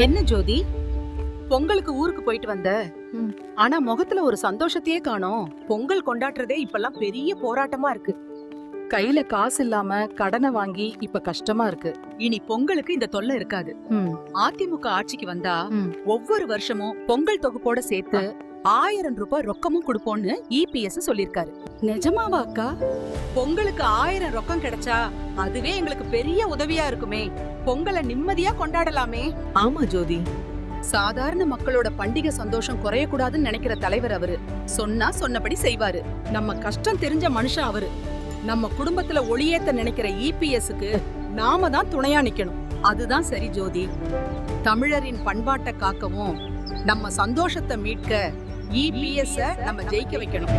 என்ன ஜோதி, பொங்கலுக்கு ஊருக்கு போயிட்டு வந்த, ஆனா முகத்துல ஒரு சந்தோஷத்தையே காணோம். பொங்கல் கொண்டாடுறதே இப்பெல்லாம் பெரிய போராட்டமா இருக்கு. கையில காசு இல்லாம கடனை வாங்கி இப்ப கஷ்டமா இருக்கு. இனி பொங்கலுக்கு இந்த தொல்லை இருக்காது. அதிமுக ஆட்சிக்கு வந்தா ஒவ்வொரு வருஷமும் பொங்கல் தொகுப்போட சேர்த்து 1000 ரூபாய் ரொக்கமும் கொடுப்போம்னு EPS சொல்லிருக்காரு. நிஜமாவா அக்கா? பொங்கலுக்கு 1000 ரொக்கம் கிடைச்சா அதுவே எங்களுக்கு பெரிய உதவியா இருக்குமே. பொங்கலை நிம்மதியா கொண்டாடலாமே. ஆமா ஜோதி, சாதாரண மக்களோட பண்டிகை சந்தோஷம் குறையக்கூடாதுன்னு நினைக்கிற தலைவர் அவரு. சொன்னா சொன்னபடி செய்வாரு. நம்ம கஷ்டம் தெரிஞ்ச மனுஷன் அவரு. நம்ம குடும்பத்துல ஒளியேத்த நினைக்கிற EPSக்கு நாம தான் துணையா நிக்கணும். அதுதான் சரி ஜோதி. தமிழரின் பண்பாட்டை காக்கவும் நம்ம சந்தோஷத்தை மீட்க EPS நம்ம ஜெயிக்க வைக்கணும்.